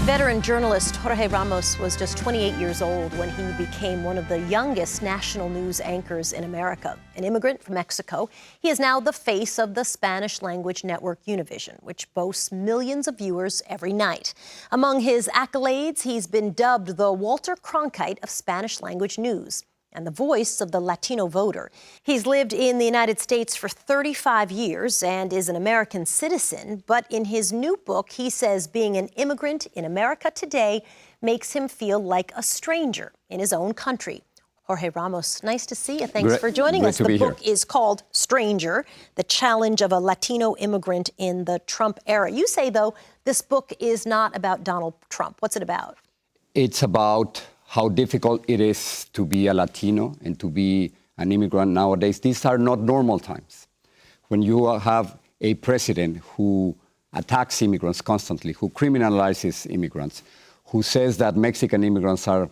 Veteran journalist Jorge Ramos was just 28 years old when he became one of the youngest national news anchors in America. An immigrant from Mexico, he is now the face of the Spanish-language network Univision, which boasts millions of viewers every night. Among his accolades, he's been dubbed the Walter Cronkite of Spanish-language news and the voice of the Latino voter. He's lived in the United States for 35 years and is an American citizen, but in his new book, he says being an immigrant in America today makes him feel like a stranger in his own country. Jorge Ramos, nice to see you. Thanks for joining us. The book is called Stranger, The Challenge of a Latino Immigrant in the Trump Era. You say, though, this book is not about Donald Trump. What's it about? It's about how difficult it is to be a Latino and to be an immigrant nowadays. These are not normal times. When you have a president who attacks immigrants constantly, who criminalizes immigrants, who says that Mexican immigrants are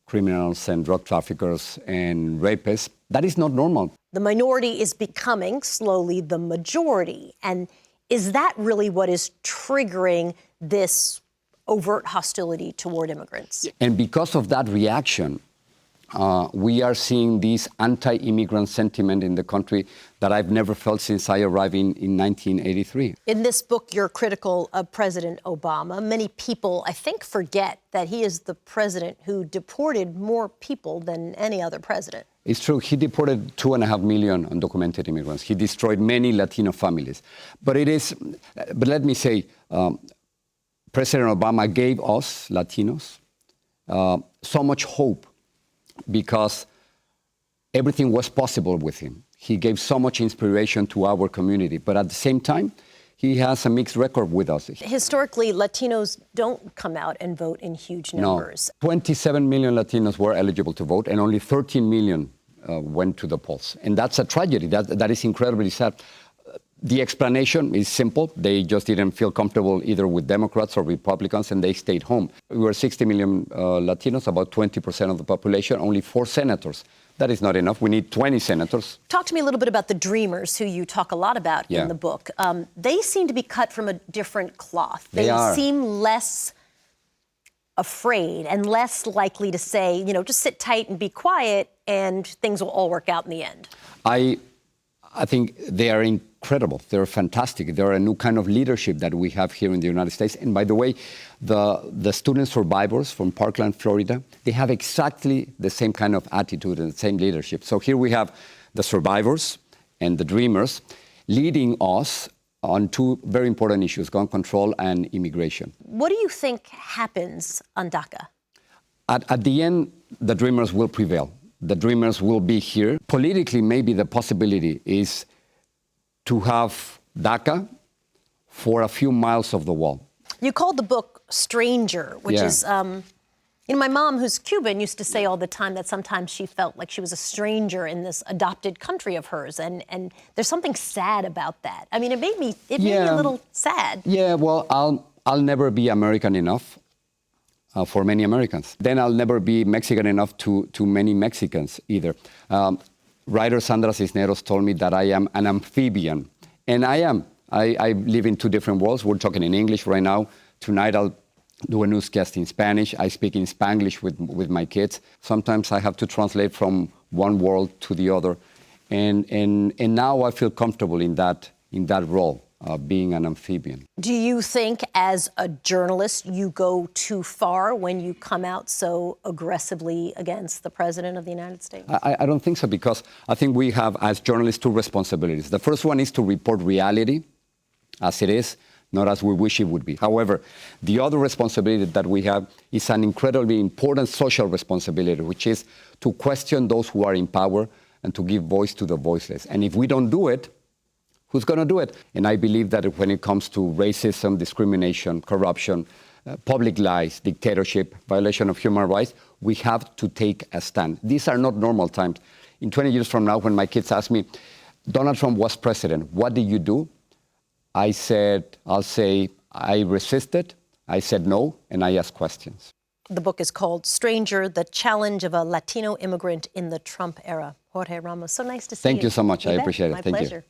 criminals and drug traffickers and rapists, that is not normal. The minority is becoming slowly the majority. And is that really what is triggering this overt hostility toward immigrants? And because of that reaction, we are seeing this anti-immigrant sentiment in the country that I've never felt since I arrived in 1983. In this book, you're critical of President Obama. Many people, I think, forget that he is the president who deported more people than any other president. It's true. He deported 2.5 million undocumented immigrants. He destroyed many Latino families. But let me say, President Obama gave us, Latinos, so much hope because everything was possible with him. He gave so much inspiration to our community. But at the same time, he has a mixed record with us. Historically, Latinos don't come out and vote in huge numbers. No. 27 million Latinos were eligible to vote, and only 13 million went to the polls. And that's a tragedy. That is incredibly sad. The explanation is simple. They just didn't feel comfortable either with Democrats or Republicans, and they stayed home. We were 60 million Latinos, about 20% of the population, only 4 senators. That is not enough. We need 20 senators. Talk to me a little bit about the Dreamers, who you talk a lot about in the book. They seem to be cut from a different cloth. They seem less afraid and less likely to say, you know, just sit tight and be quiet and things will all work out in the end. I think they are incredible. They're fantastic. They're a new kind of leadership that we have here in the United States. And by the way, the student survivors from Parkland, Florida, they have exactly the same kind of attitude and the same leadership. So here we have the survivors and the dreamers leading us on 2 very important issues, gun control and immigration. What do you think happens on DACA? At the end, the dreamers will prevail. The dreamers will be here. Politically, maybe the possibility is to have DACA for a few miles of the wall. You called the book Stranger, which is, you know, my mom, who's Cuban, used to say all the time that sometimes she felt like she was a stranger in this adopted country of hers. And there's something sad about that. I mean, it made me a little sad. Yeah, well, I'll never be American enough. For many Americans. Then I'll never be Mexican enough to many Mexicans either. Writer Sandra Cisneros told me that I am an amphibian. And I am. I live in 2 different worlds. We're talking in English right now. Tonight I'll do a newscast in Spanish. I speak in Spanglish with my kids. Sometimes I have to translate from one world to the other. And now I feel comfortable in that role. Being an amphibian. Do you think, as a journalist, you go too far when you come out so aggressively against the President of the United States? I don't think so, because I think we have, as journalists, 2 responsibilities. The first one is to report reality as it is, not as we wish it would be. However, the other responsibility that we have is an incredibly important social responsibility, which is to question those who are in power and to give voice to the voiceless. And if we don't do it, who's going to do it? And I believe that when it comes to racism, discrimination, corruption, public lies, dictatorship, violation of human rights, we have to take a stand. These are not normal times. In 20 years from now, when my kids ask me, Donald Trump was president, what did you do? I'll say, I resisted, I said no, and I asked questions. The book is called Stranger, The Challenge of a Latino Immigrant in the Trump Era. Jorge Ramos, so nice to see you. Thank you so much. I appreciate it. My pleasure.